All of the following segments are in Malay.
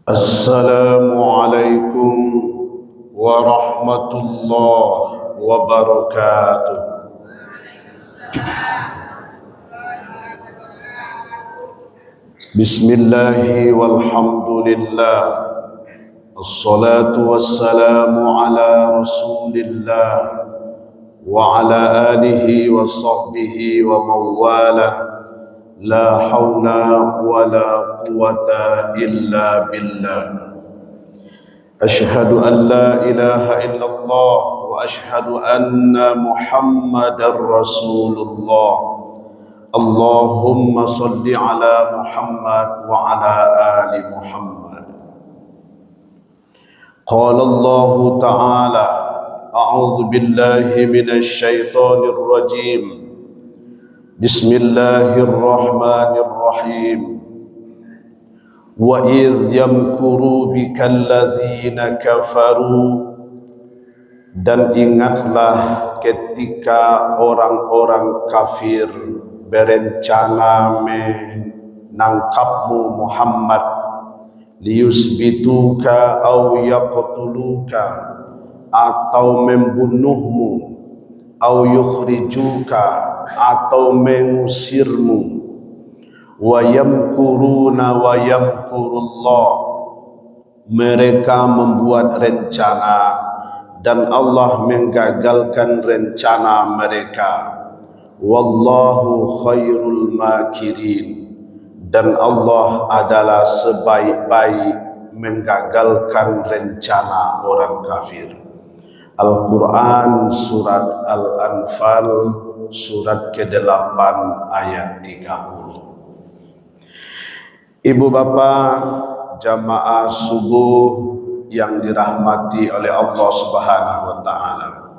Assalamualaikum warahmatullahi wabarakatuh. Bismillahi walhamdulillah. Assalatu wassalamu ala rasulillah wa ala alihi wa sahbihi wa mawalah. La hawla wa la quwata illa billah. Ashhadu an la ilaha illallah wa ashhadu anna Muhammadar Rasulullah. Allahumma salli ala Muhammad wa ala ali Muhammad. Qala Allah ta'ala, a'udzu billahi minasy syaithanir rajim. Bismillahirrahmanirrahim. Wa idh yamkuru bikal ladzina kafaru, dan ingatlah ketika orang-orang kafir berencana menangkapmu Muhammad, liyusbituka au yaqtuluka, atau membunuhmu, au yukhrijuka, atau mengusirmu. Wa yamkuruna wa yamkurullah, mereka membuat rencana dan Allah menggagalkan rencana mereka. Wallahu khairul makirin, dan Allah adalah sebaik-baik menggagalkan rencana orang kafir. Al-Quran Surat Al-Anfal surat ke-8 ayat 30. Ibu bapak jamaah subuh yang dirahmati oleh Allah Subhanahu wa taala.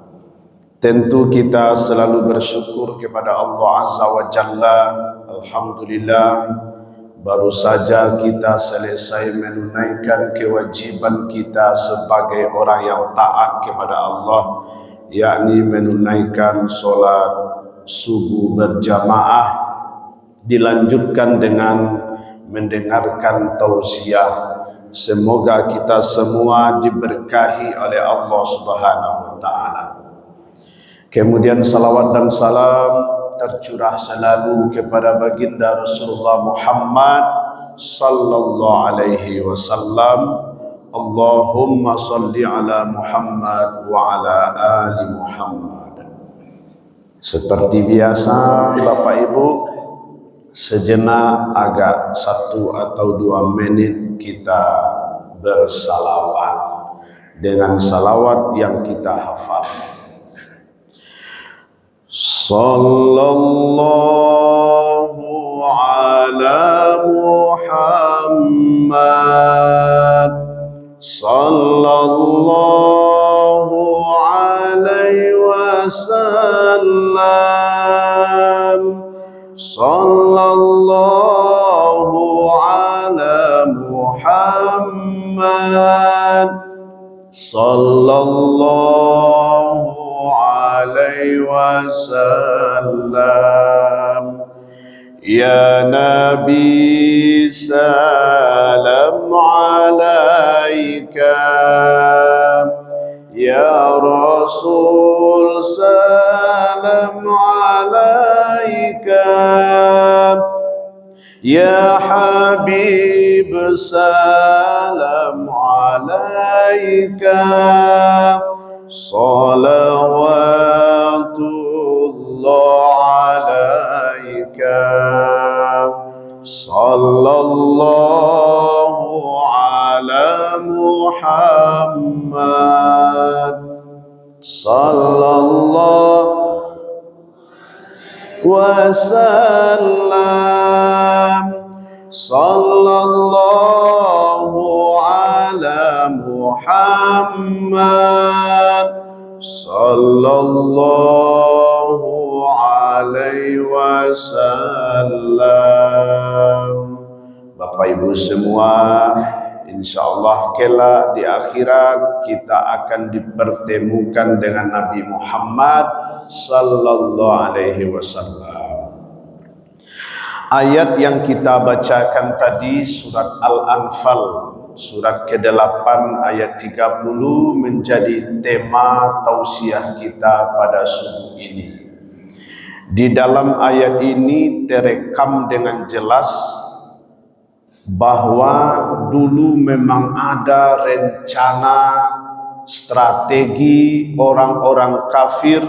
Tentu kita selalu bersyukur kepada Allah Azza wa Jalla. Alhamdulillah, baru saja kita selesai menunaikan kewajiban kita sebagai orang yang taat kepada Allah, yakni menunaikan solat subuh berjamaah, dilanjutkan dengan mendengarkan tausiah. Semoga kita semua diberkahi oleh Allah Subhanahu wa taala. Kemudian salawat dan salam tercurah selalu kepada baginda Rasulullah Muhammad sallallahu alaihi wasallam. Allahumma salli ala Muhammad wa ala ali Muhammad. Seperti biasa Bapak Ibu, sejenak agak 1 atau 2 menit kita bersalawat dengan salawat yang kita hafal. Sallallahu ala Muhammad, sallallahu alaihi wasallam, sallallahu ala Muhammad, sallallahu alaihi wasallam. Ya Nabi salam alaika, ya Rasul salam alaika, ya Habib salam alaika, salawatullah alaika, sallallahu ala Muhammad, sallallahu wasallam, sallallahu ala Muhammad, sallallahu alaihi wasallam. Bapak Ibu semua, insyaallah kelak di akhirat kita akan dipertemukan dengan Nabi Muhammad sallallahu alaihi wasallam. Ayat yang kita bacakan tadi surat Al-Anfal surat ke-8 ayat 30 menjadi tema tausiah kita pada subuh ini. Di dalam ayat ini terekam dengan jelas bahwa dulu memang ada rencana strategi orang-orang kafir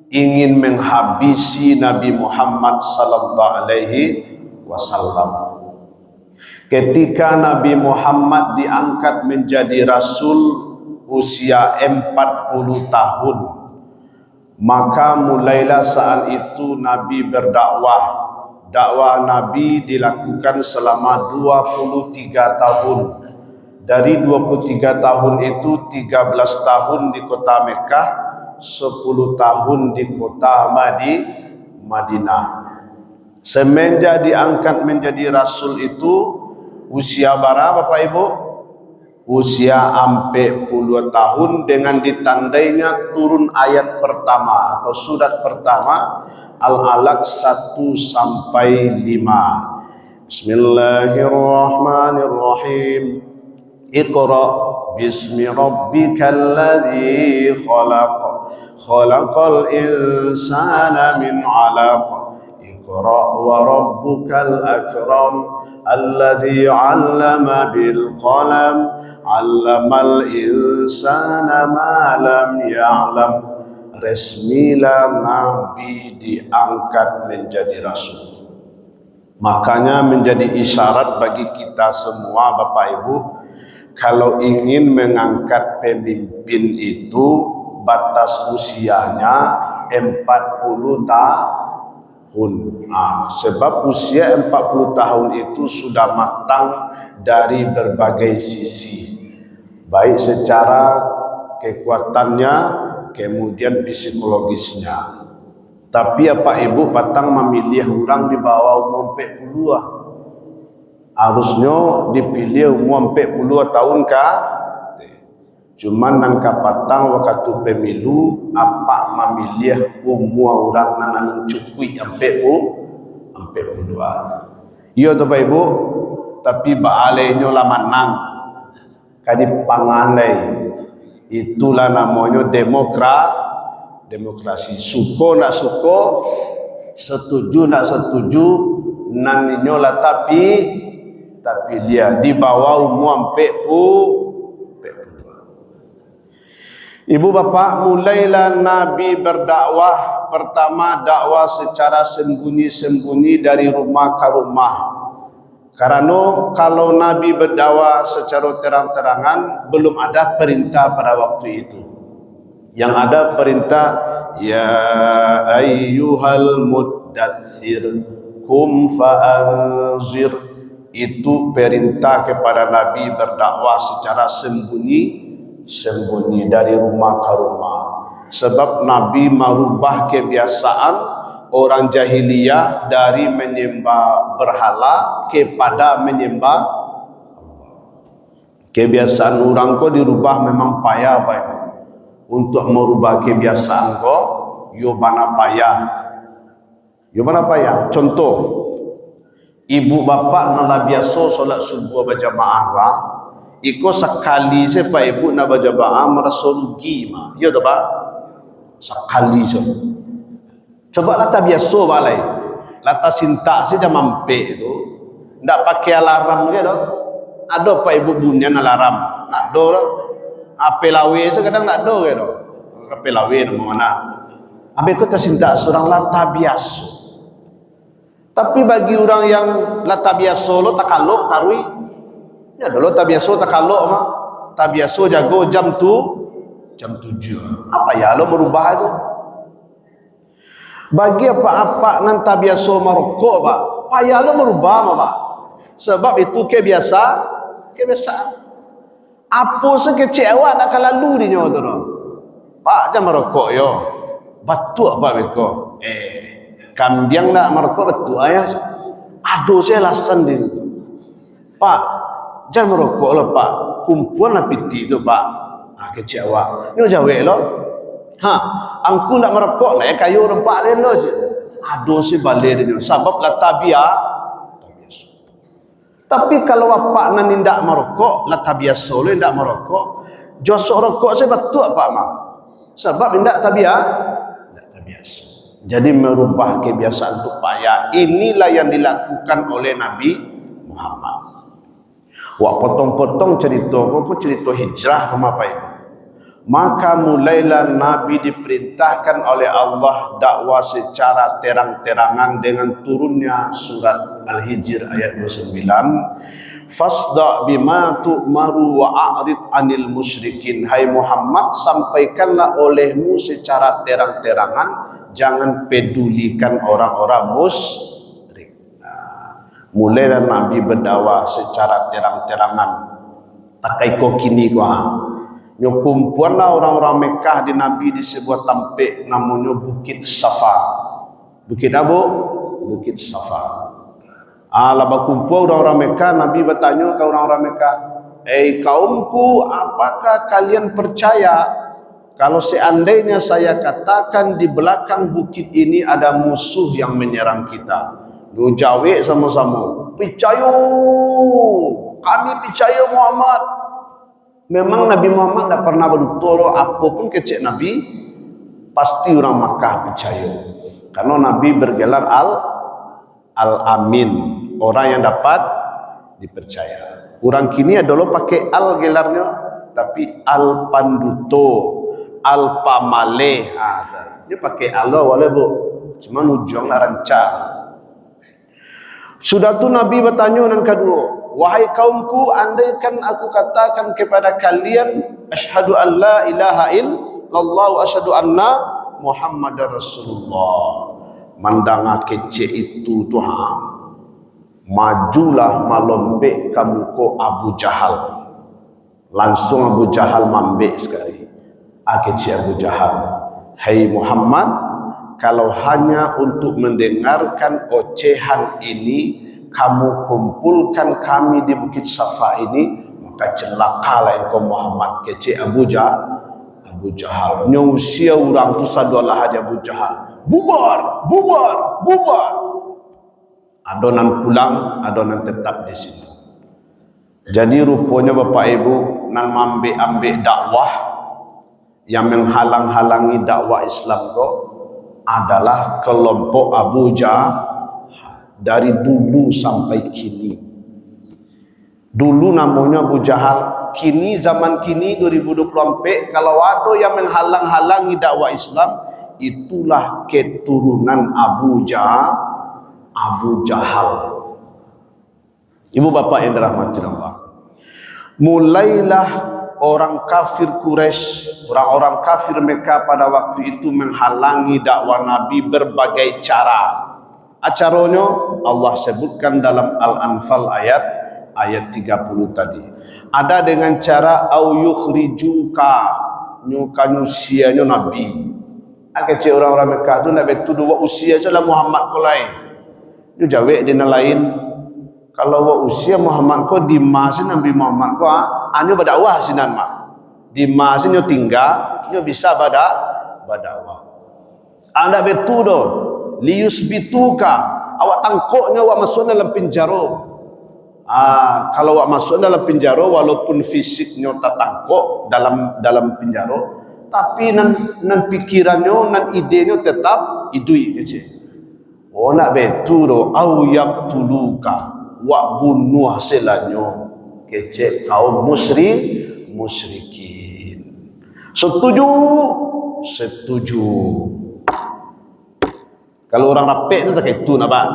ingin menghabisi Nabi Muhammad sallallahu alaihi wasallam. Ketika Nabi Muhammad diangkat menjadi rasul usia 40 tahun, maka mulailah saat itu Nabi berdakwah. Dakwah Nabi dilakukan selama 23 tahun. Dari 23 tahun itu 13 tahun di kota Mekah, 10 tahun di kota Madinah. Semenjak diangkat menjadi rasul itu usia berapa Bapak Ibu? Usia 40 tahun dengan ditandainya turun ayat pertama atau surat pertama Al-Alaq 1 sampai 5. Bismillahirrahmanirrahim. Iqra bismi rabbikal ladzi khalaq. Khalaqal insana min 'alaq. Iqra wa rabbukal akram. Alladzi 'allama bil qalam. 'Allamal insana ma lam ya'lam. Resmilah Nabi diangkat menjadi rasul. Makanya menjadi isyarat bagi kita semua Bapak Ibu, kalau ingin mengangkat pemimpin itu batas usianya 40 tahun. Sebab usia 40 tahun itu sudah matang dari berbagai sisi, baik secara kekuatannya, kemudian psikologisnya. Tapi Bapak Ibu patang memilih orang di bawah umur 40. Harusnya dipilih umur 40 tahun kah? Cuman nan kapatang waktu pemilu apa memilih umur orang nan mencukui sampai 40. Iya tuh Bapak Ibu, tapi baalenya lah menang. Kadi panganai. Itulah namanya demokrasi. Suko nak suko, setuju nak setuju, naninyo lah tapi dia di bawah umur 40. Ibu bapak, mulailah Nabi berdakwah. Pertama dakwah secara sembunyi-sembunyi dari rumah ke rumah. Karena kalau Nabi berdakwah secara terang-terangan, belum ada perintah pada waktu itu. Yang ada perintah, ya ayyuhal muddatsir kum fa'anzir. Itu perintah kepada Nabi berdakwah secara sembunyi dari rumah ke rumah. Sebab Nabi merubah kebiasaan orang jahiliyah dari menyembah berhala kepada menyembah Allah. Kebiasaan orang kok dirubah memang payah Pak. Untuk merubah kebiasaan kok yo mana payah. Contoh, ibu bapak nala biasa solat subuh berjamaah ba, iko sekali se Pak Ibu na berjamaah merasa rugi mah. Ya toh Pak? Sekali je. Coba lata biasa balai. Lata sinta saja mampe itu. Ndak pakai alarm ke doh. Ada Pak Ibu bunyian alarm. Nak do lah. Ape lawe sekadang nak do ke doh. Ape lawe mana? Abe ko ta sinta seorang lata biasa. Tapi bagi orang yang lata biasa lo takalok tarui. Ya dulu lata biasa takalok mah. Ta biasa jago jam 7. Apa ya lo merubah itu? Bagi apa-apa nanti biasa merokok Pak, payah lo merubah Pak. Sebab itu kebiasaan. Apa sekecewa nak lalu di nyoto no. Pak jangan merokok yo. Batu apa beko? Kambiang nak merokok betul ayah. Aduh saya alasan di itu. Pak jangan merokok lo Pak. Kumpulan lah piti itu Pak. Kecewa. Nyo jawe lo. Angku nak merokok lah kayu rempak lain lo je. Aduh si balik dia. Sebab lah tabiat. Tapi kalau apa nan indak merokok, lah tabiasa lo indak merokok, josok rokok saya betul apa mah? Sebab indak tabiasa. Jadi merubah kebiasaan untuk payah. Inilah yang dilakukan oleh Nabi Muhammad. Wak potong-potong cerita, aku cerita hijrah sama apa itu? Maka mulailah Nabi diperintahkan oleh Allah dakwah secara terang-terangan dengan turunnya surat Al-Hijr ayat 29. Fasda bima tu'maru wa a'rid anil musyrikin. Hai Muhammad, sampaikanlah olehmu secara terang-terangan, jangan pedulikan orang-orang musyrik. Mulailah Nabi berdakwah secara terang-terangan. Takai ko kini ko ha. Yang kumpulanlah orang-orang Mekah di Nabi di sebuah tempat namanya Bukit Safa. Bukit apa? Bukit Safa. Laba kumpul orang-orang Mekah, Nabi bertanya ke orang-orang Mekah, kaumku, apakah kalian percaya kalau seandainya saya katakan di belakang bukit ini ada musuh yang menyerang kita? Lu jawab sama-sama, percaya, kami percaya Muhammad. Memang Nabi Muhammad tidak pernah bertolong apapun kecil Nabi, pasti orang Makkah percaya. Karena Nabi bergelar Al-Amin, orang yang dapat dipercaya. Orang kini adalah pakai Al gelarnya, tapi Al-Panduto, Al-Pamale. Dia pakai Allah wala bu, cuma ujungnya rancang. Sudah tu Nabi bertanya yang kedua, wahai kaumku, andaikan aku katakan kepada kalian asyhadu an la ilaha illallah wa asyhadu anna Muhammadar Rasulullah. Mandanga kece itu Tuhan, majulah malombek kamu ko Abu Jahal. Langsung Abu Jahal mambek sekali. Kece Abu Jahal, hai Muhammad, kalau hanya untuk mendengarkan ocehan ini kamu kumpulkan kami di Bukit Safa ini, maka celakalah engkau Muhammad. Kece Abu Jahal. Nyusia orang tu sadualah aja Abu Jahal. Bubar. Adonan pulang, adonan tetap di sini. Jadi rupanya Bapak Ibu nan ambek dakwah yang menghalang-halangi dakwah Islam kok adalah kelompok Abu Jahal. Dari dulu sampai kini. Dulu namanya Abu Jahal, kini zaman kini 2024 kalau ada yang menghalang-halangi dakwah Islam, itulah keturunan Abu Jahal. Ibu bapak yang dirahmati Allah, mulailah orang kafir Quraisy, orang-orang kafir Mekah pada waktu itu menghalangi dakwah Nabi berbagai cara. Acaranya Allah sebutkan dalam Al-Anfal ayat 30 tadi. Ada dengan cara au yukhrijuka, nyusianya Nabi. Kecil orang-orang Mekah tu nak betul dua usia salah Muhammad ko lain. Dia jawab di lain. Kalau wa usia Muhammad ko di masa Nabi Muhammad ko anyo berdakwah sinan mah. Di masa nyo tinggal, nyo bisa berdakwah. Anda betul doh. Liyusbituka, awak tangkoknya awak masuk dalam penjara. Kalau awak masuk dalam penjara walaupun fisiknya tak tangkok dalam penjara, tapi nan pikirannya, nan idenya tetap idui kece. Nak betul do au yaqtuluka wa bunuh hasilnya kece kaum musyrikin. Setuju. Kalau orang rapek itu tak itu napa?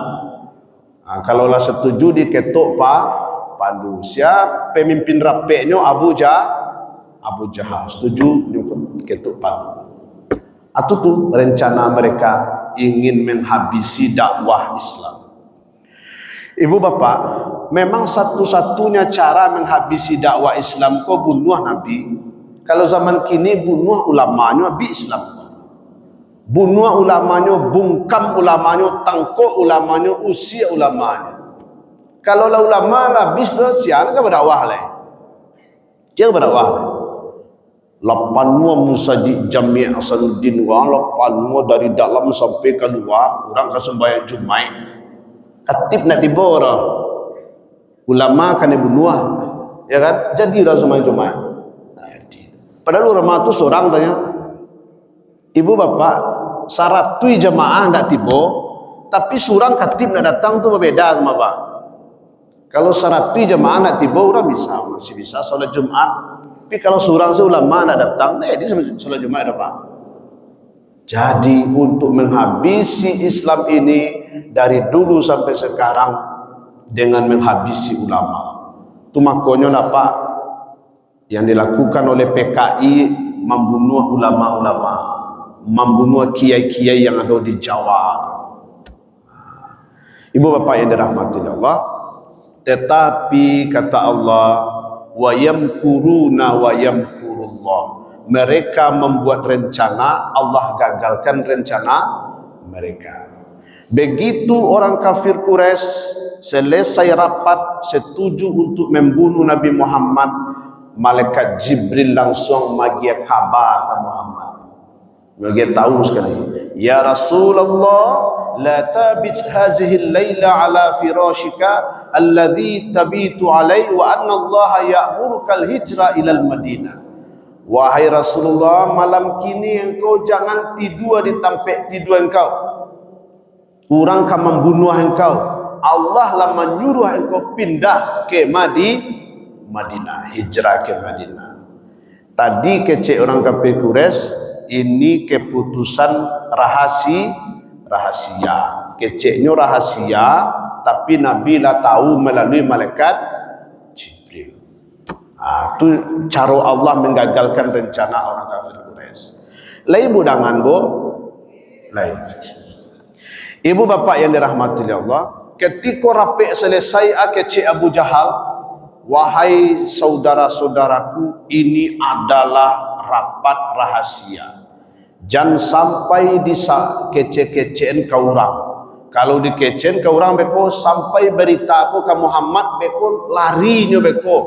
Kalau lah setuju diketuk pandu. Siapa pemimpin rapeknya Abu Jahal. Setuju diketuk pandu. Itu tu rencana mereka ingin menghabisi dakwah Islam. Ibu bapak, memang satu-satunya cara menghabisi dakwah Islam kau bunuh Nabi. Kalau zaman kini bunuh ulamanya habis Islam. Bunuh ulamanya, bungkam ulamanya, tangkok ulamanya, usia ulamanya. Kalau lah ulama habis tu, siapa nak berdakwah leh? Siapa berdakwah leh? Lapanmu musajid Jami' Hasanuddin wa lapanmu dari dalam sampai keluar, orang ke sembahyang Jumaat. Katib nak tiba orang. Ulama kan bunuh, ya kan? Jadilah Jumat. Padahal ulama tu seorang tanya, ibu bapak syarat tu jamaah ndak tiba, tapi surang khatib nak datang tu berbeza sama pak. Kalau syarat tu jamaah nak tiba, orang masih bisa solat Jumat. Tapi kalau surang ulama nak datang, dia solat Jumat dah pak. Jadi untuk menghabisi Islam ini dari dulu sampai sekarang dengan menghabisi ulama. Itu makanya lah pak, yang dilakukan oleh PKI membunuh ulama-ulama, membunuh kiai-kiai yang ada di Jawa. Ibu bapak yang dirahmati Allah, tetapi kata Allah, wa yamkuruna wa yamkurullah, mereka membuat rencana, Allah gagalkan rencana mereka. Begitu orang kafir Quraisy selesai rapat setuju untuk membunuh Nabi Muhammad, malaikat Jibril langsung bagi kabar ke Muhammad. Bagi tahu sekali, ya Rasulullah, la tabit hadhihi al-laila ala firashika alladhi tabitu alaihi wa anna Allah ya'muruka al-hijra ila al-Madinah. Wahai Rasulullah, malam kini engkau jangan tidur di tempat tidur engkau. Orang akan membunuh engkau. Allah lah menyuruh engkau pindah ke Madinah, hijrah ke Madinah. Tadi kecek orang kafir Quraisy, ini keputusan rahasia. Keceknya rahasia, tapi Nabi lah tahu melalui malaikat Jibril. Itu cara Allah menggagalkan rencana orang kafir Quraisy. Lain budangan bu, lain. Ibu bapak yang dirahmati Allah, ketika rapik selesai kecek Abu Jahal, wahai saudara-saudaraku, ini adalah rapat rahasia. Jangan sampai kece-keceen ke orang. Kalau dikecen ke orang beko, sampai berita aku ke Muhammad beko, larinya beko.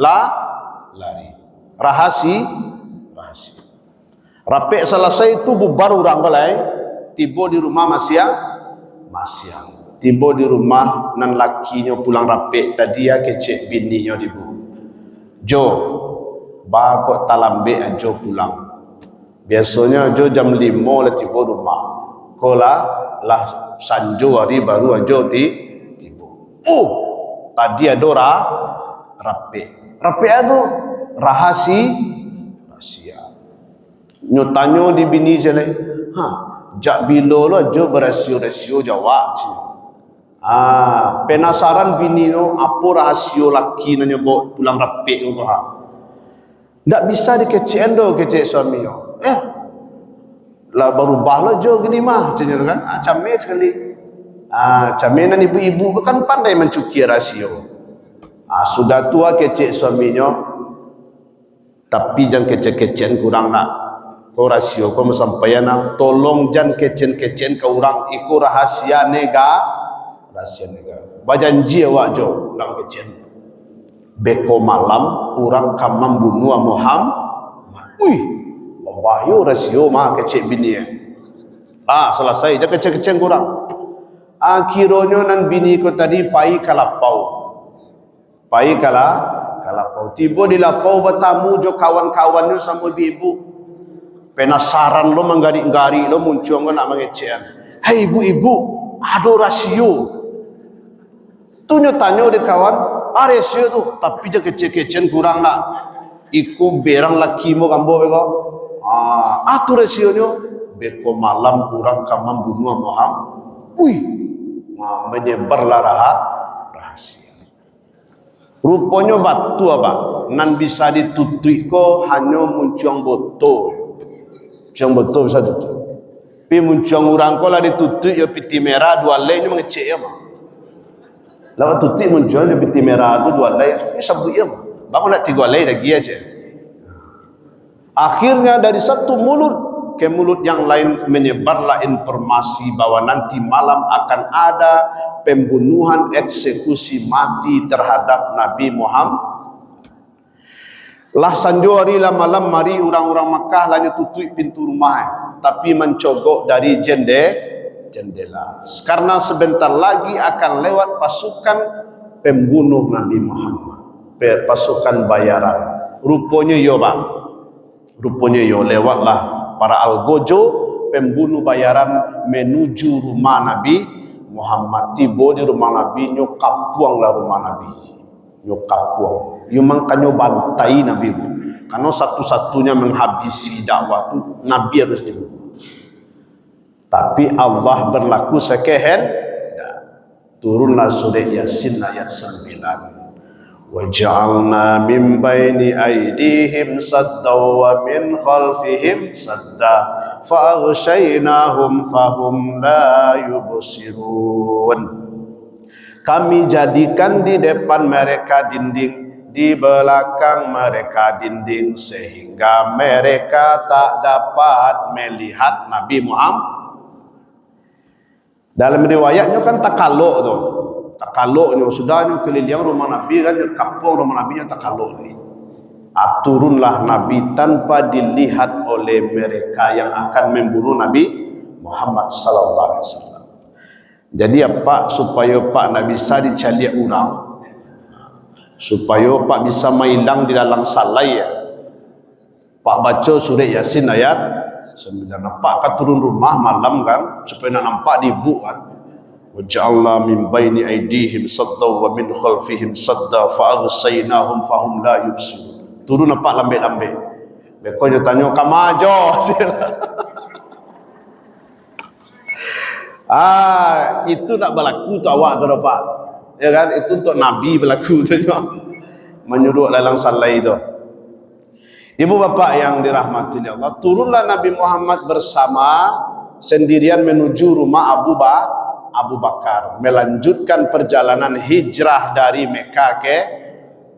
Lari. Rahasia. Rapik selesai itu bubar orang balai, tiba di rumah Masyang. Tiba di rumah nan lakinya pulang rapik tadi kecek bininya dibu. Jo, bakok talambe ajo pulang. Biasanya jo jam 5 lah tiba rumah. Kola lah sanjo hari baru ajo tiba. Tadi ada rapik. Rapik itu rahasia. Nyotanyo di bini je lai. Jak bilo lo jo berasio-rasio jawab. Penasaran bini no apa rahasio laki nanya bawa pulang rapik tu ndak bisa dikecen do kecek suami yo. Lah baru bahlo jo gini mah cenyo kan. Came sekali. Camenan ibu-ibu kan pandai mencuki rasio. Sudah tua kecek suaminya, tapi jangan kecek-kecen kurang nak. Kau rasio kau sampaian nak, tolong jangan kecen-kecen ke orang. Iku rahasia nega. Bajanji awak jo nak kecen. Beko malam orang kam membunuh Muhammad. Bahaya rasio mah kecek bini. Selesai jangan kecen-kecen kurang. Akhirnya nan bini ko tadi pai kalapau. Tiba di lapau bertamu jo kawan-kawannya sama ibu. Penasaran lo menggari-gari lo muncul nak mengecean. Hei ibu-ibu, ada rasio. Tanya di kawan, rasio tu, tapi je kecil-kecil kurang nak. Iku berang laki mo kambo beko. Tu rasionyo beko malam kurang kamam bunuh Muhammad. Menyebarlah rahasia. Rupanya batu apa? Nan bisa ditutui ko hanya muncung botol. Muncung botol bisa tutup. Tapi muncung orang ko lah ditutui ya piti merah dua lain mengecek ya mah. Lalu tutui muncung ya piti merah tu dua lain. Ini sabut ya mah. Bangun nak 3 lain lagi aja. Akhirnya dari satu mulut ke mulut yang lain menyebarlah informasi bahwa nanti malam akan ada pembunuhan eksekusi mati terhadap Nabi Muhammad. Lah sanjori lah malam mari orang-orang Makkah lalu tutup pintu rumah, tapi mencogok dari jendela. Karena sebentar lagi akan lewat pasukan pembunuh Nabi Muhammad, pasukan bayaran. Rupanya yo bang, rupanya yo lewatlah para algojo pembunuh bayaran menuju rumah Nabi Muhammad. Tiba di rumah Nabi, nyo kapuang lah rumah Nabi, nyo kapuang, yo mangkanyo bantai Nabi bu, karena satu-satunya menghabisi dakwah tu Nabi harus dibunuh. Tapi Allah berlaku sekehen. Turunlah surah Yasin ayat 9. Waj'alna min baini aydihim sadda wa min khalfihim sadda fa'aghshaynahum fahum la yubsirun. Kami jadikan di depan mereka dinding, di belakang mereka dinding, sehingga mereka tak dapat melihat Nabi Muhammad. Dalam riwayatnya kan takaluk tu. Takaluknya sudahnya keliling rumah Nabi kan, kampung rumah Nabi nya takaluk ni. Turunlah Nabi tanpa dilihat oleh mereka yang akan membunuh Nabi Muhammad sallallahu alaihi wasallam. Jadi apa supaya Pak Nabi bisa dicaliak orang, supaya Pak bisa mailang di dalam salai ya. Pak baca surah Yasin ayat 9. Nampak kan turun rumah malam kan, supaya nak nampak di ibu kan. Waj'alna min baini aydihim sadda wa min khalfihim sadda fa'aghshaynahum fahum la yubsirun. Turun nampak lambe-lambe. Bekonya tanya kamajo. Itu nak berlaku tu awak tu Pak. Ya kan, itu untuk Nabi berlaku tu menyuruh dalam salai tu. Ibu bapak yang dirahmati Allah, turunlah Nabi Muhammad bersama sendirian menuju rumah Abu Bakar, melanjutkan perjalanan hijrah dari Mekah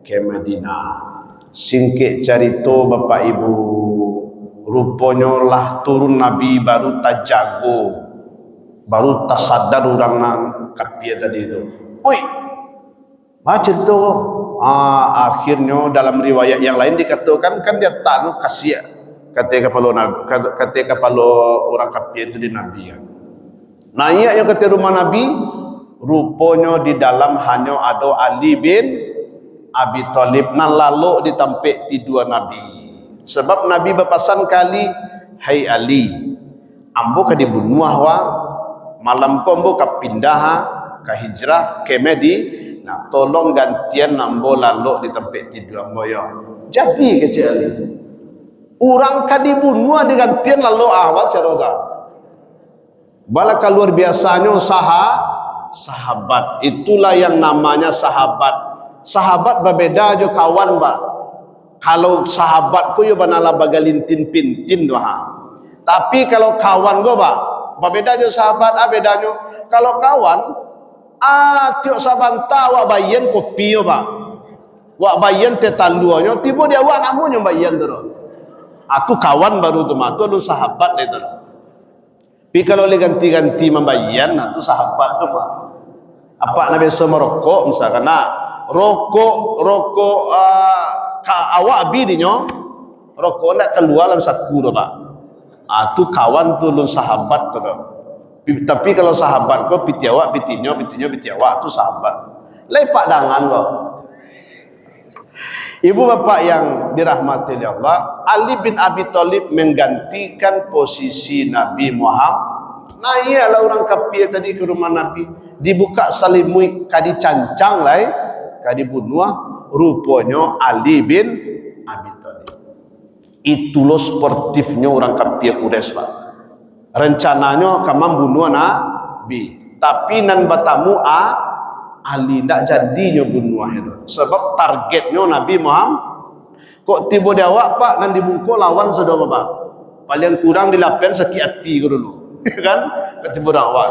ke Madinah. Singkit carito bapak ibu, rupanya lah turun Nabi baru tak jago, baru tak sadar orang nang kapia tadi itu. Oi, baca cerita. Akhirnya dalam riwayat yang lain dikatakan kan dia tanu kasih ketika kepala orang kafir itu di Nabi kan. Nah iya yang kata rumah Nabi, rupanya di dalam hanya ada Ali bin Abi Thalib. Nah lalu ditampik ti dua Nabi. Sebab Nabi berpesan kali, hai Ali, ambo ka dibunuh wa malam ko ambo ka pindah ka hijrah ke Madinah. Nah, tolong gantian nambo lalu di tempat tidur ambo ya. Jadi kecil Ali. Orang ka dibunuh digantian lalu awal cara. Balaka luar biasanya sahabat. Itulah yang namanya sahabat. Sahabat berbeda jo kawan ba. Kalau sahabat ku yo banala bagalintin pintin wah. Tapi kalau kawan go ba, berbeda jo sahabat bedanya. Kalau kawan tiok sabanta wa bayan kopi yo ba. Wa bayan tetaluanyo tiba dia wa namunnya bayan tu. Tu kawan baru tu mah, tu lu sahabat itu. Tapi kalau le ganti-ganti membayan, tu sahabat tu mah. Apa Nabi sama rokok misalkan, rokok awak bidinyo, rokok nak keluar dalam saku tu pak. Tu kawan tu lu sahabat tu. Tapi kalau sahabat kau piti awak, pitinyo piti awak tu sahabat. Lepak dangan kau. Ibu bapak yang dirahmati oleh Allah, Ali bin Abi Thalib menggantikan posisi Nabi Muhammad. Nah iyalah orang kafir tadi ke rumah Nabi, dibuka salimui kadi cancang lai, kadi bunuh, rupanya Ali bin Abi Thalib. Itulah sportifnya orang kafir Quraisy pak. Rencananya kamam bunuh Nabi, tapi nan batamu Ali tak jadinya bunuh itu. Sebab targetnya Nabi Muhammad. Kok tiba dia awak pak nan dibungkul lawan sudah bapak. Paling kurang dilapen sakit hati dulu. Kan? Tiba dia awak.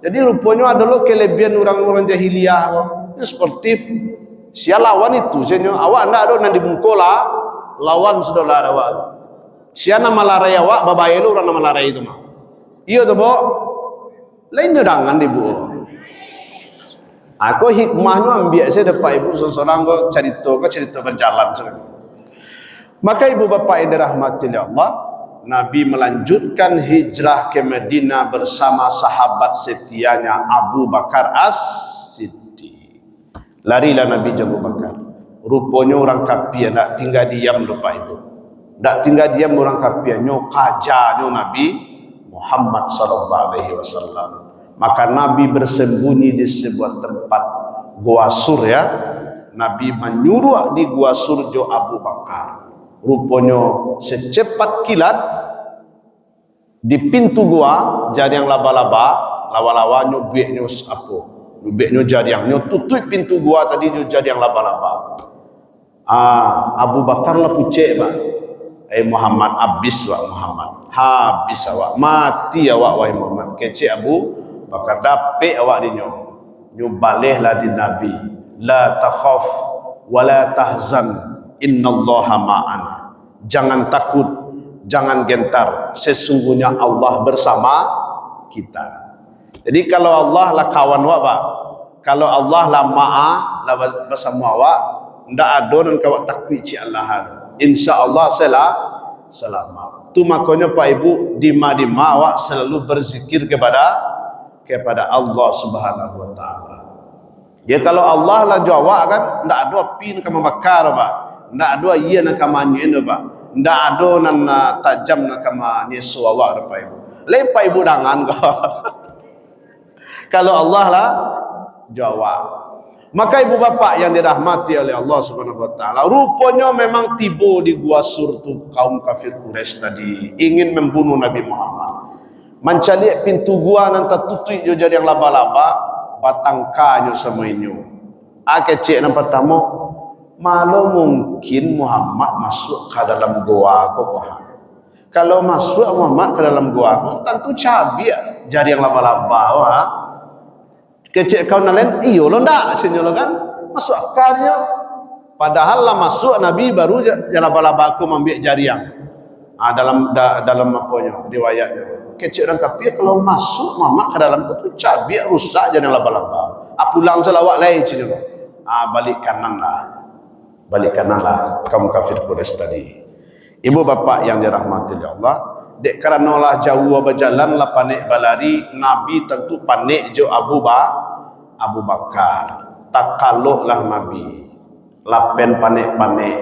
Jadi rupanya adalah kelebihan orang-orang jahiliyah. Ini sportif. Sia lawan itu. Sianya awak anda ada nan dibungkul lawan sudah lah awak. Sia nama larai awak babai lu orang nama larai itu mah. Iya tu bo. Lainnya dangan dibu. Aku hikmahnya ambil saya dapat ibu seorang ko cerita berjalan saja. Maka ibu bapa yang dirahmati oleh Allah, Nabi melanjutkan hijrah ke Madinah bersama sahabat setianya Abu Bakar As-Siddiq. Larilah Nabi Abu Bakar. Rupanya orang kafir nak tinggal diam lupa itu. Tak tinggal diam orang kafir nyo kajanyo Nabi Muhammad sallallahu alaihi wasallam. Maka Nabi bersembunyi di sebuah tempat Gua Sur ya. Nabi menyuruh di Gua Sur jo Abu Bakar. Rupanya secepat kilat di pintu gua jadi yang laba-laba, lawa-lawa nyubeknya apa? Nyubeknya jadi yang tutup pintu gua tadi jadi yang laba-laba. Abu Bakar lah pucek pak. Muhammad habis wak Muhammad. Habis awak, mati awak wahai Muhammad. Kecek Abu Bakar dapet awak dinyo. Nyo balehlah di Nabi. La takhaf wa la tahzan, innallaha ma'ana. Jangan takut, jangan gentar, sesungguhnya Allah bersama kita. Jadi kalau Allah lah kawan awak pak, kalau Allah lah ma'a lah bersama awak, ndak ada nan kawak takut ci Allah. Insyaallah selamat. Tu makanya Pak Ibu dima-dima awak selalu berzikir kepada Allah Subhanahu wa taala. Ya kalau Allah lah jawab kan ndak ada api nak membakar pak. Ndak ada ia nak kamanyen pak. Ndak ada nan tajam nak nyesu awak Pak Ibu. Lain Pak Ibu dangan kau. Kalau Allah lah jawab. Maka ibu bapa yang dirahmati oleh Allah Subhanahu wa taala, rupanya memang tiba di Gua Sur tu kaum kafir Quraisy tadi ingin membunuh Nabi Muhammad. Mencalik pintu gua nan tertutup jo jadi yang laba-laba, batangkanyo semuanya. Kecek yang pertama, malu mungkin Muhammad masuk ke dalam gua kok. Kalau masuk Muhammad ke dalam gua kok tentu cabiak jadi yang laba-laba. Kecek kau nalen, iyo lo ndak senyolo kan masuk akalnya. Padahal lah masuk Nabi baru laba-laba aku membiak jariang. Dalam apanya riwayatnya. Kecek orang kafir kalau masuk Muhammad ke dalam itu cabiak rusak jadi laba-laba. Pulang selawat lain senyolo. Balik kanan lah kaum kafir Quraisy tadi. Ibu bapa yang dirahmati oleh Allah, dek karena lah jauh berjalan lah panik balari, Nabi tentu panik jo Abu Bakar. Tak kalok lah Nabi lapen panik-panik.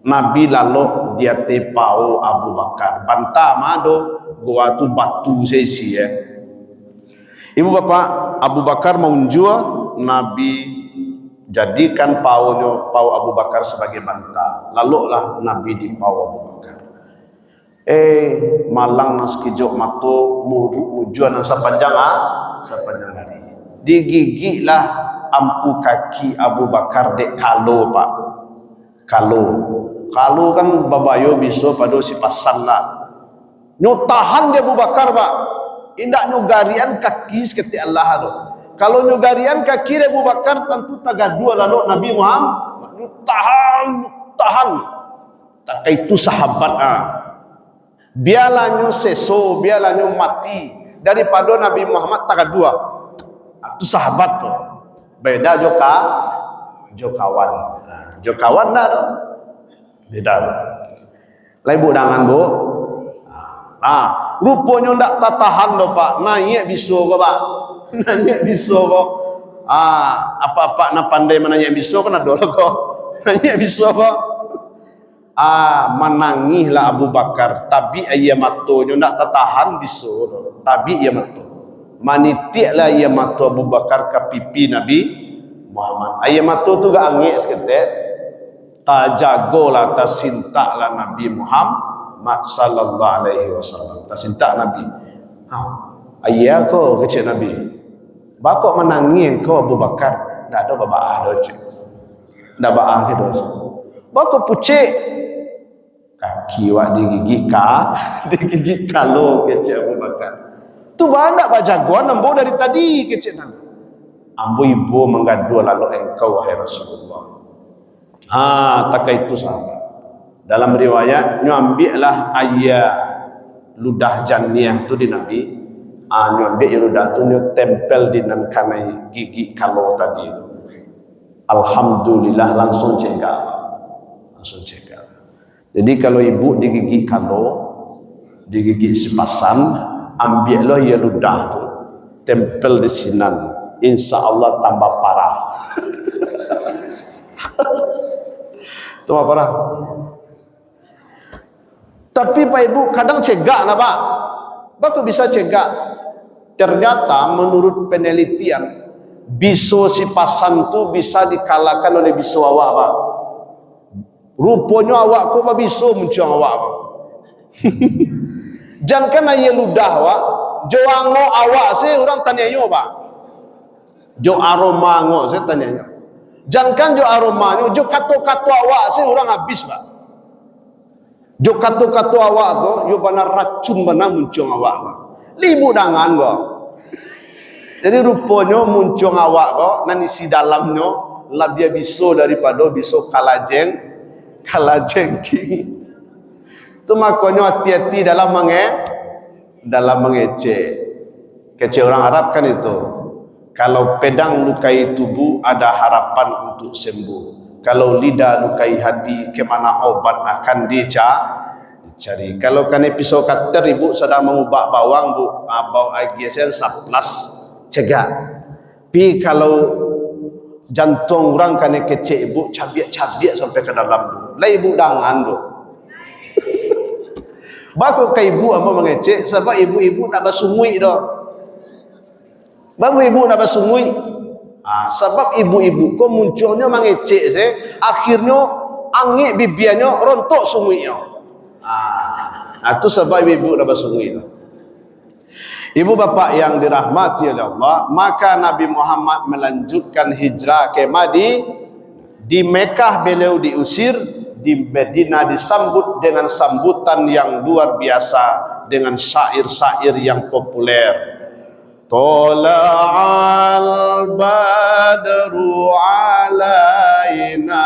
Nabi lalu dia tepau Abu Bakar. Bantah mado gua tu batu sesi ya. Ibu bapa, Abu Bakar mengunjur Nabi jadikan pau Abu Bakar sebagai bantah. Lalu lah Nabi dipau Abu Bakar. Malang nas kijok mato mujuan sepanjang hari. Digigit lah ampu kaki Abu Bakar dek kalau pak. Kalau kan babayo bisa pada si pasan lah. Nyutahan dia Abu Bakar pak. Indak nyugarian kaki seketik Allah tu. Kalau nyugarian kaki dia Abu Bakar tentu tagadua lalu Nabi Muhammad. Nyutahan. Tak itu sahabat biarlah nyo seso, biarlah nyo mati daripada Nabi Muhammad tagadua. Itu sahabat tu. Beda jo kawan. Jo kawan dah tu. Beda. Lain bu dangan bu. Rupanya ndak tahan do pak. Naik biso ko pak. Naik biso ko. Apa-apa nak pandai menanya biso kan ada ko. Naik biso ko. Menangilah Abu Bakar. Tapi ia matonya ndak tahan biso. Tapi ia mato. Manitiklah ia mato Abu Bakar ke pipi Nabi Muhammad. Ia mato tu gak angin seketek. Tak jagolah, tak sintaklah Nabi Muhammad sallallahu alaihi wasallam. Tak sintak Nabi. Ayah kau kecil Nabi. Bakok menangis kau Abu Bakar. Tak ada babak ada cik. Tak babak ke dosa. Bakok pucik. Kaki wak digigit kalau kecil Abu Bakar. Tu banyak bajagoan ambo dari tadi kecil nan. Ambo ibu menggadu lalu engkau wahai Rasulullah. Tak itu sahabat. Dalam riwayat nyu ambillah ayah ludah janniyah tu di Nabi. Nyu ambil ludah tu nyu tempel di nan kanai gigi kalau tadi. Alhamdulillah langsung cegah. Jadi kalau ibu digigit kalau digigit sipasan, ambillah ya ludah tu tempel di sinan, insya Allah tambah parah. Tu apa dah? Tapi Pak Ibu kadang cegak lah Pak. Baku bisa cegak. Ternyata menurut penelitian, biso si pasan tu bisa dikalahkan oleh biso awak Pak. Rupanya awak ko biso muncung awak Pak. Jangan kan ayah ludah Pak. Jo ango awak se orang tanya yo Pak. Jo aroma ngo se tanya yo. Jangan kan jo aromanya, jo kato-kato awak se orang habis Pak. Jo kato-kato awak tu, yo benar racun benar muncung awak Pak. Libu dangan kok. Jadi rupanya muncung awak kok, nan isi dalamnya lebih biso daripada biso kalajengking. Itu makanya hati-hati dalam mengecek. Kecek orang Arab kan itu. Kalau pedang lukai tubuh ada harapan untuk sembuh. Kalau lidah lukai hati, kemana obat akan dicari. Kalau kan pisau cutter ibu sedang mengubah bawang bu, bau agisen saplas cegah. Tapi kalau jantung orang kan kecek ibu cabiak sampai ke dalam bu. Lah ibu dangan bu. Baku ke ibu apa mengecek sebab ibu-ibu nak bersungui dah. Baru ibu nak bersungui. Sebab ibu-ibu kau munculnya mengecek saya, akhirnya angin bibirnya rontok sunguinya. Itu sebab ibu nak bersungui. Ibu bapa yang dirahmati oleh Allah, maka Nabi Muhammad melanjutkan hijrah ke di Mekah beliau diusir, di Madinah disambut dengan sambutan yang luar biasa dengan syair-syair yang populer. Tala'al badru alaina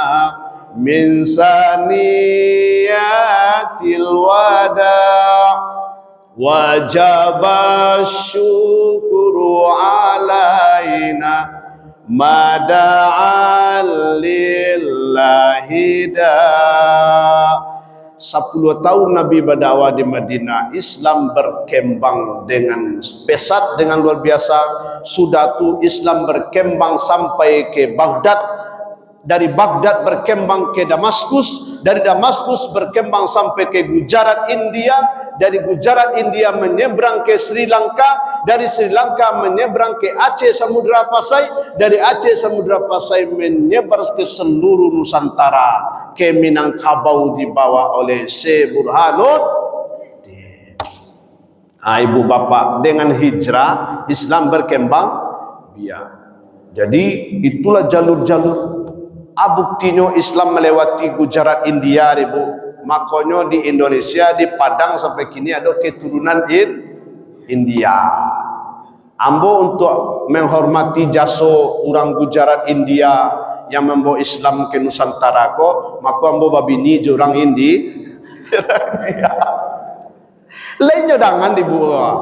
min saniyatil wada' wajaba syukru alaina mada'al lillahi da'. 10 tahun Nabi berdakwah di Madinah, Islam berkembang dengan pesat, dengan luar biasa. Sudah tu Islam berkembang sampai ke Baghdad, dari Baghdad berkembang ke Damaskus, dari Damaskus berkembang sampai ke Gujarat India, dari Gujarat India menyeberang ke Sri Lanka, dari Sri Lanka menyeberang ke Aceh Samudra Pasai, dari Aceh Samudra Pasai menyebar ke seluruh Nusantara, ke Minangkabau dibawa oleh Syekh Burhanuddin. Ibu bapa, dengan hijrah Islam berkembang biak. Jadi itulah jalur-jalur. Buktinya Islam melewati Gujarat India ibu. Makanya di Indonesia, di Padang sampai kini ada keturunan India. Ambo untuk menghormati jasa orang Gujarat India yang membawa Islam ke Nusantara ko, maka ambo babini orang India. Lainnya jangan dibuat.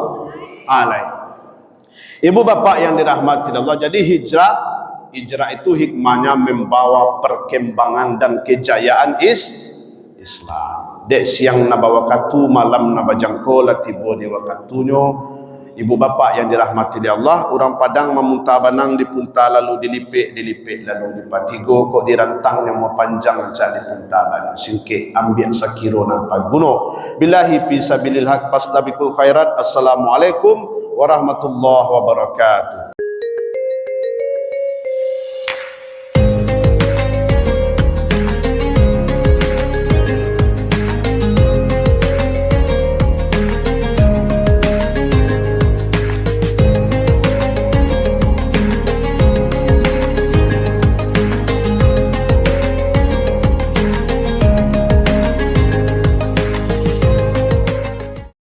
Lain. Ibu bapak yang dirahmati Allah, jadi hijrah itu hikmahnya membawa perkembangan dan kejayaan Islam. Dek siang na bawa katu, malam na bajangko latibo di wakatunyo. Ibu bapa yang dirahmati Allah, orang Padang memuntah banang dipunta lalu dilipik lalu dipatigo, kok dirantang yang mau panjang aja dipunta lalu singke ambil sakiro na paguno. Billahi fi sabilil haq fastabiqul khairat. Assalamualaikum warahmatullahi wabarakatuh.